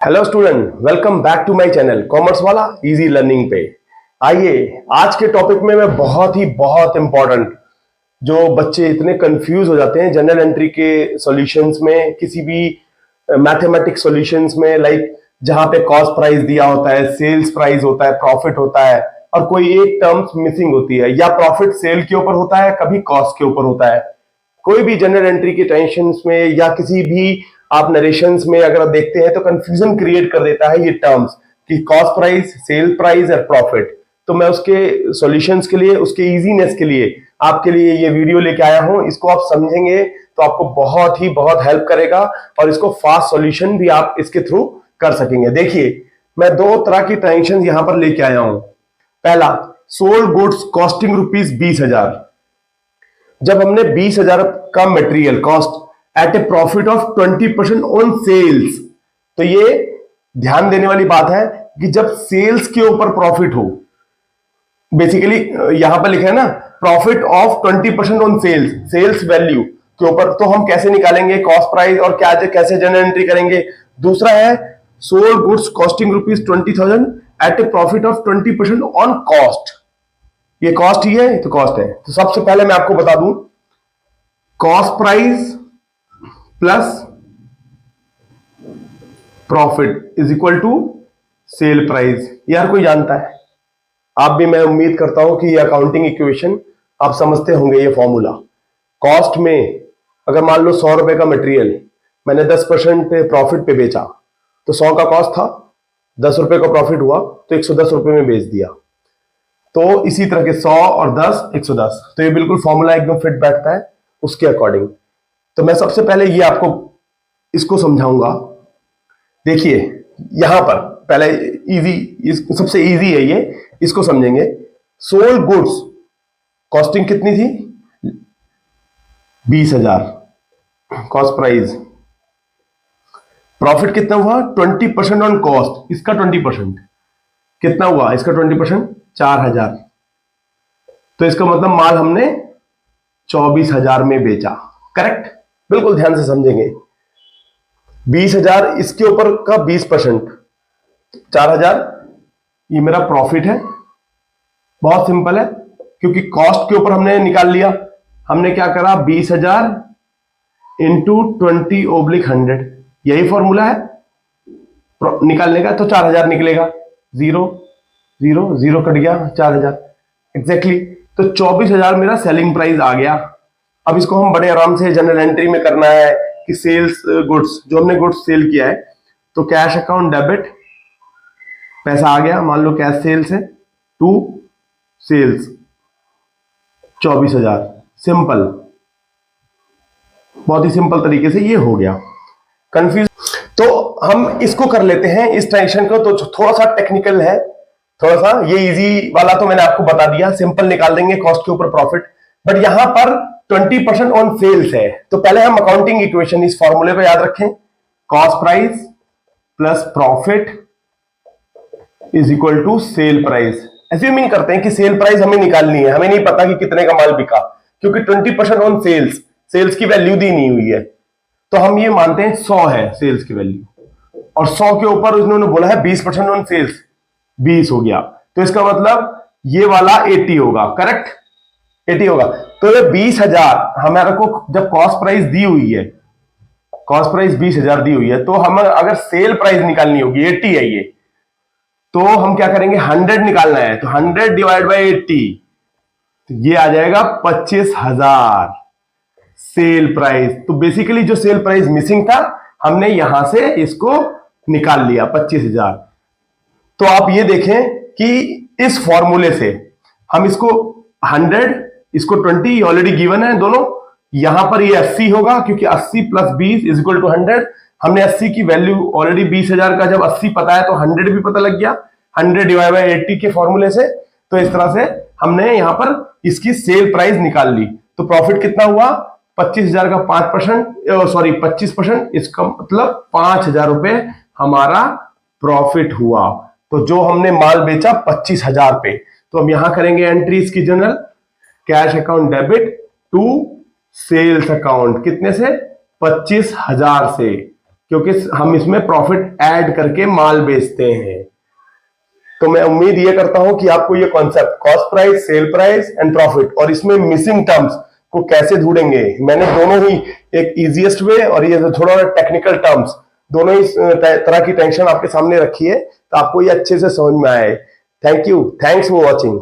Hello student, welcome back to my channel commerce वाला easy learning पे। आइए आज के टॉपिक में मैं बहुत इंपॉर्टेंट, जो बच्चे इतने कंफ्यूज हो जाते हैं जनरल एंट्री के सॉल्यूशंस में, किसी भी मैथमेटिक्स सॉल्यूशंस में, लाइक जहां पे कॉस्ट प्राइस दिया होता है, सेल्स प्राइस होता है, प्रॉफिट होता है और कोई एक टर्म्स मिसिंग होती है, या प्रॉफिट सेल के ऊपर होता है, कभी कॉस्ट के ऊपर होता है। कोई भी जनरल एंट्री के टेंशंस में या किसी भी आप नरेशंस में अगर आप देखते हैं तो कंफ्यूजन क्रिएट कर देता है ये टर्म्स कि कॉस्ट प्राइस, सेल प्राइस और प्रॉफिट। तो मैं उसके सॉल्यूशंस के लिए, उसके इजीनेस के लिए आपके लिए ये वीडियो लेके आया हूं। इसको आप समझेंगे तो आपको बहुत हेल्प करेगा और इसको फास्ट सॉल्यूशन भी आप इसके थ्रू कर सकेंगे। देखिए, मैं दो तरह की टेंशन यहां पर लेके आया हूं। पहला, सोल्ड गुड्स कॉस्टिंग ₹20,000। जब हमने 20,000 का material cost at a profit of 20% on sales, तो ये ध्यान देने वाली बात है कि जब सेल्स के ऊपर प्रॉफिट हो, बेसिकली यहां पर लिखा है ना profit of 20% on sales, sales value के ऊपर, तो हम कैसे निकालेंगे कॉस्ट प्राइस और क्या कैसे जनरल एंट्री करेंगे। दूसरा है sold goods costing ₹20,000 at a profit of 20% on cost. ये कॉस्ट ही है, तो कॉस्ट है। तो सबसे पहले मैं आपको बता दूं, cost price plus profit is equal to sale price. यार कोई जानता है? आप भी, मैं उम्मीद करता हूं कि ये अकाउंटिंग इक्वेशन आप समझते होंगे। ये फॉर्मूला कॉस्ट में, अगर मान लो 100 रुपए का मटेरियल मैंने 10% प्रॉफिट पे बेचा, तो 100 का कॉस्ट था, 10 रुपए का प्रॉफिट हुआ तो 110 रुपए में बेच दिया। तो इसी तरह के 100 और 10 110, तो ये बिल्कुल फॉर्मूला एकदम फिट बैठता है उसके अकॉर्डिंग। तो मैं सबसे पहले ये आपको इसको समझाऊंगा। देखिए यहां पर पहले इजी, सबसे इजी है ये, इसको समझेंगे। सोल्ड गुड्स कॉस्टिंग कितनी थी? 20,000 कॉस्ट प्राइस। प्रॉफिट कितना हुआ? 20% ऑन कॉस्ट, इसका 20% कितना हुआ? इसका 20% 4,000। तो इसका मतलब माल हमने 24,000 में बेचा। करेक्ट? बिल्कुल ध्यान से समझेंगे। 20,000 इसके ऊपर का 20%, 4,000 ये मेरा प्रॉफिट है। बहुत सिंपल है, क्योंकि कॉस्ट के ऊपर हमने निकाल लिया। हमने क्या करा? 20,000 इंटू 20/100, यही फॉर्मूला है निकालने का। तो 4,000 निकलेगा। 0 0 0 कट गया, 4,000 एग्जैक्टली। तो 24,000 मेरा सेलिंग प्राइस आ गया। अब इसको हम बड़े आराम से जनरल एंट्री में करना है कि सेल्स गुड्स, जो हमने गुड्स सेल किया है, तो कैश अकाउंट डेबिट, पैसा आ गया, मान लो कैश सेल्स है, टू सेल्स 24,000। सिंपल, बहुत ही सिंपल तरीके से ये हो गया। कंफ्यूज तो हम इसको कर लेते हैं इस टेंशन को। तो थोड़ा सा टेक्निकल है, थोड़ा सा। ये इजी वाला तो मैंने आपको बता दिया, सिंपल निकाल देंगे कॉस्ट के ऊपर प्रॉफिट। बट यहां पर 20% ऑन सेल्स है, तो पहले हम अकाउंटिंग इक्वेशन इस फॉर्मूले को याद रखें। Cost price plus profit is equal to sale price. Assuming करते हैं कि सेल प्राइस हमें निकालनी है, हमें नहीं पता कि कितने का माल बिका, क्योंकि 20% ऑन सेल्स, सेल्स की वैल्यू दी नहीं हुई है। तो हम ये मानते हैं 100 है सेल्स की वैल्यू, और 100 के ऊपर उन्होंने बोला है 20% ऑन सेल्स, 20 हो गया। तो इसका मतलब ये वाला 80 होगा। करेक्ट? 80 होगा। तो ये 20,000 हमारे को जब कॉस्ट प्राइस दी हुई है, कॉस्ट प्राइस 20,000 दी हुई है, तो हमें अगर सेल प्राइस निकालनी होगी, 80 है ये, तो हम क्या करेंगे? 100 निकालना है, तो 100 डिवाइड बाई 80, तो ये आ जाएगा 25,000 सेल प्राइस। तो बेसिकली जो सेल प्राइस मिसिंग था, हमने यहां से इसको निकाल लिया 25,000। तो आप ये देखें कि इस फॉर्मूले से हम इसको 100, इसको 20 ऑलरेडी गिवन है दोनों। यहां पर ये 80 होगा, क्योंकि 80 प्लस 20 इज इक्वल टू 100। हमने 80 की वैल्यू ऑलरेडी 20,000 का जब 80 पता है, तो 100 भी पता लग गया 100 डिवाइड बाई 80 के फॉर्मूले से। तो इस तरह से हमने यहां पर इसकी सेल प्राइस निकाल ली। तो प्रॉफिट कितना हुआ? 25,000 का 5%, सॉरी 25%, इसका मतलब 5,000 रुपए हमारा प्रॉफिट हुआ। तो जो हमने माल बेचा 25,000 पे, तो हम यहां करेंगे एंट्री इसकी journal, cash account debit to sales account, कितने से? 25,000 से। क्योंकि हम इसमें प्रॉफिट ऐड करके माल बेचते हैं। तो मैं उम्मीद ये करता हूं कि आपको ये concept cost price, sale price and profit और इसमें मिसिंग टर्म्स को कैसे ढूंढेंगे, मैंने दोनों ही एक इजीएस्ट वे और ये थोड़ा टेक्निकल टर्म्स दोनों ही तरह की टेंशन आपके सामने रखी है, तो आपको ये अच्छे से समझ में आए। Thank you, thanks for watching.